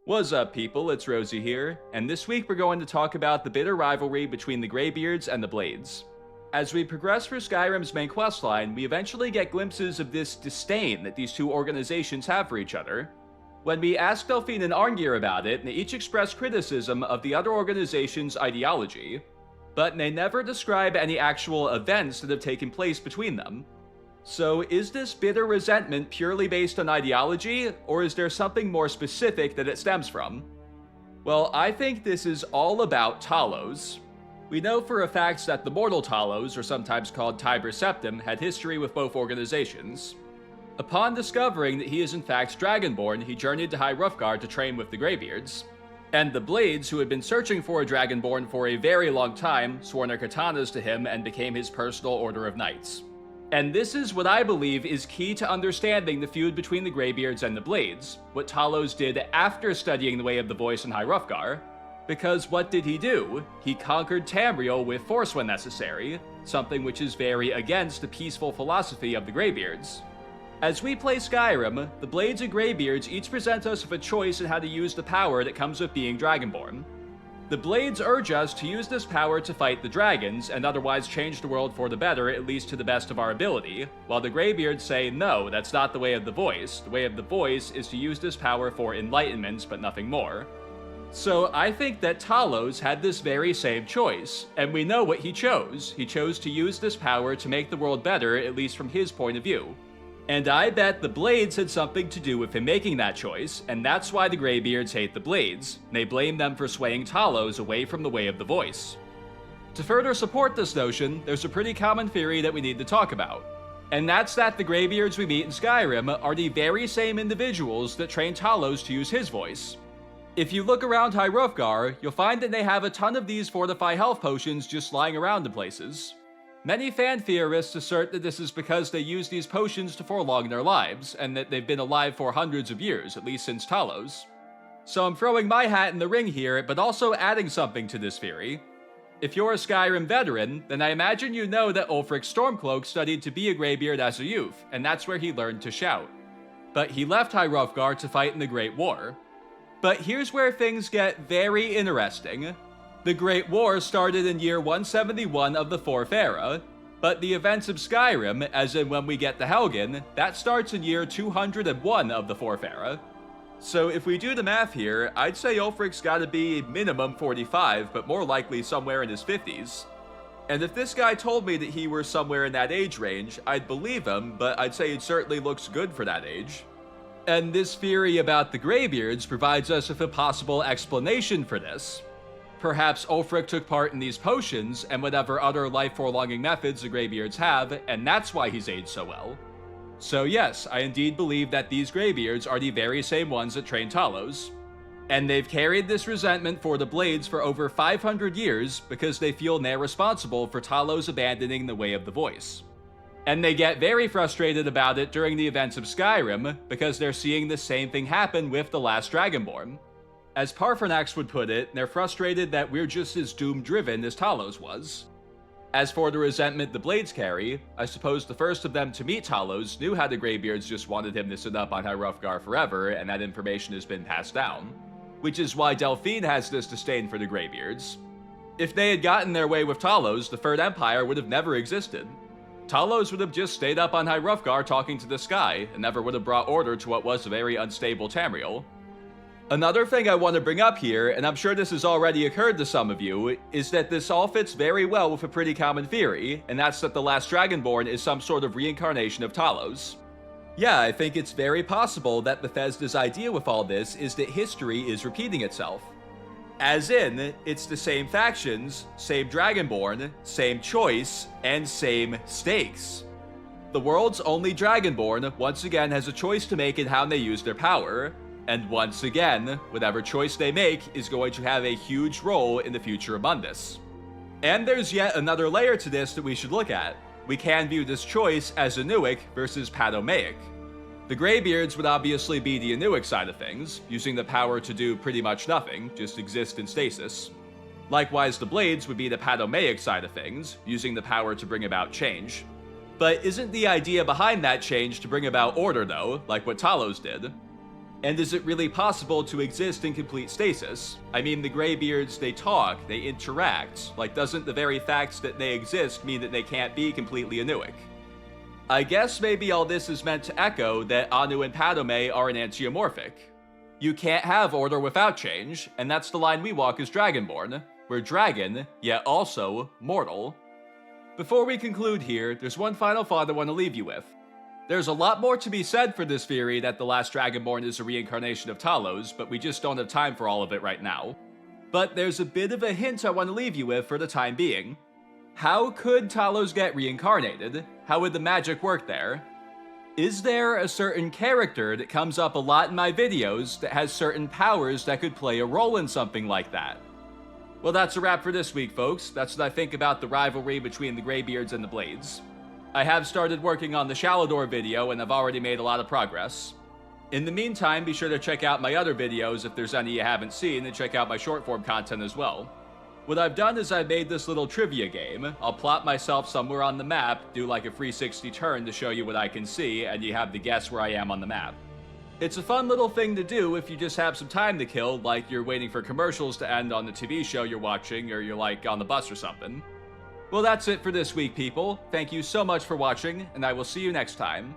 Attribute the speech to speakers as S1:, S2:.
S1: What's up, people? It's Rosie here, and this week we're going to talk about the bitter rivalry between the Greybeards and the Blades. As we progress through Skyrim's main questline, we eventually get glimpses of this disdain that these two organizations have for each other. When we ask Delphine and Arngeir about it, they each express criticism of the other organization's ideology, but they never describe any actual events that have taken place between them. So is this bitter resentment purely based on ideology, or is there something more specific that it stems from? Well, I think this is all about Talos. We know for a fact that the mortal Talos, or sometimes called Tiber Septim, had history with both organizations. Upon discovering that he is in fact Dragonborn, he journeyed to High Hrothgar to train with the Greybeards. And the Blades, who had been searching for a Dragonborn for a very long time, swore their katanas to him and became his personal order of knights. And this is what I believe is key to understanding the feud between the Greybeards and the Blades, what Talos did after studying the Way of the Voice in High Hrothgar. Because what did he do? He conquered Tamriel with force when necessary, something which is very against the peaceful philosophy of the Greybeards. As we play Skyrim, the Blades and Greybeards each present us with a choice in how to use the power that comes with being Dragonborn. The Blades urge us to use this power to fight the dragons, and otherwise change the world for the better, at least to the best of our ability, while the Greybeards say, no, that's not the Way of the Voice. The Way of the Voice is to use this power for enlightenment, but nothing more. So I think that Talos had this very same choice, and we know what he chose. He chose to use this power to make the world better, at least from his point of view. And I bet the Blades had something to do with him making that choice, and that's why the Greybeards hate the Blades. They blame them for swaying Talos away from the Way of the Voice. To further support this notion, there's a pretty common theory that we need to talk about. And that's that the Greybeards we meet in Skyrim are the very same individuals that trained Talos to use his voice. If you look around High Hrothgar, you'll find that they have a ton of these fortify health potions just lying around in places. Many fan theorists assert that this is because they use these potions to prolong their lives, and that they've been alive for hundreds of years, at least since Talos. So I'm throwing my hat in the ring here, but also adding something to this theory. If you're a Skyrim veteran, then I imagine you know that Ulfric Stormcloak studied to be a Greybeard as a youth, and that's where he learned to shout. But he left High Hrothgar to fight in the Great War. But here's where things get very interesting. The Great War started in year 171 of the Fourth Era, but the events of Skyrim, as in when we get to Helgen, that starts in year 201 of the Fourth Era. So if we do the math here, I'd say Ulfric's gotta be minimum 45, but more likely somewhere in his 50s. And if this guy told me that he were somewhere in that age range, I'd believe him, but I'd say it certainly looks good for that age. And this theory about the Greybeards provides us with a possible explanation for this. Perhaps Ulfric took part in these potions and whatever other life-prolonging methods the Greybeards have, and that's why he's aged so well. So yes, I indeed believe that these Greybeards are the very same ones that trained Talos. And they've carried this resentment for the Blades for over 500 years because they feel they're responsible for Talos abandoning the Way of the Voice. And they get very frustrated about it during the events of Skyrim because they're seeing the same thing happen with the last Dragonborn. As Paarthurnax would put it, they're frustrated that we're just as doom-driven as Talos was. As for the resentment the Blades carry, I suppose the first of them to meet Talos knew how the Greybeards just wanted him to sit up on High Hrothgar forever, and that information has been passed down. Which is why Delphine has this disdain for the Greybeards. If they had gotten their way with Talos, the Third Empire would have never existed. Talos would have just stayed up on High Hrothgar talking to the sky, and never would have brought order to what was a very unstable Tamriel. Another thing I want to bring up here, and I'm sure this has already occurred to some of you, is that this all fits very well with a pretty common theory, and that's that the last Dragonborn is some sort of reincarnation of Talos. Yeah, I think it's very possible that Bethesda's idea with all this is that history is repeating itself. As in, it's the same factions, same Dragonborn, same choice, and same stakes. The world's only Dragonborn once again has a choice to make in how they use their power. And once again, whatever choice they make is going to have a huge role in the future of Mundus. And there's yet another layer to this that we should look at. We can view this choice as Inuic versus Padomaic. The Greybeards would obviously be the Inuic side of things, using the power to do pretty much nothing, just exist in stasis. Likewise, the Blades would be the Padomaic side of things, using the power to bring about change. But isn't the idea behind that change to bring about order though, like what Talos did? And is it really possible to exist in complete stasis? I mean, the Greybeards, they talk, they interact. Like, doesn't the very fact that they exist mean that they can't be completely Inuic? I guess maybe all this is meant to echo that Anu and Padome are enantiomorphic. You can't have order without change, and that's the line we walk as Dragonborn. We're dragon, yet also mortal. Before we conclude here, there's one final thought I want to leave you with. There's a lot more to be said for this theory that the last Dragonborn is a reincarnation of Talos, but we just don't have time for all of it right now. But there's a bit of a hint I want to leave you with for the time being. How could Talos get reincarnated? How would the magic work there? Is there a certain character that comes up a lot in my videos that has certain powers that could play a role in something like that? Well, that's a wrap for this week, folks. That's what I think about the rivalry between the Greybeards and the Blades. I have started working on the Shalador video, and I've already made a lot of progress. In the meantime, be sure to check out my other videos if there's any you haven't seen, and check out my short-form content as well. What I've done is I've made this little trivia game. I'll plot myself somewhere on the map, do like a 360 turn to show you what I can see, and you have to guess where I am on the map. It's a fun little thing to do if you just have some time to kill, like you're waiting for commercials to end on the TV show you're watching, or you're like on the bus or something. Well, that's it for this week, people. Thank you so much for watching, and I will see you next time.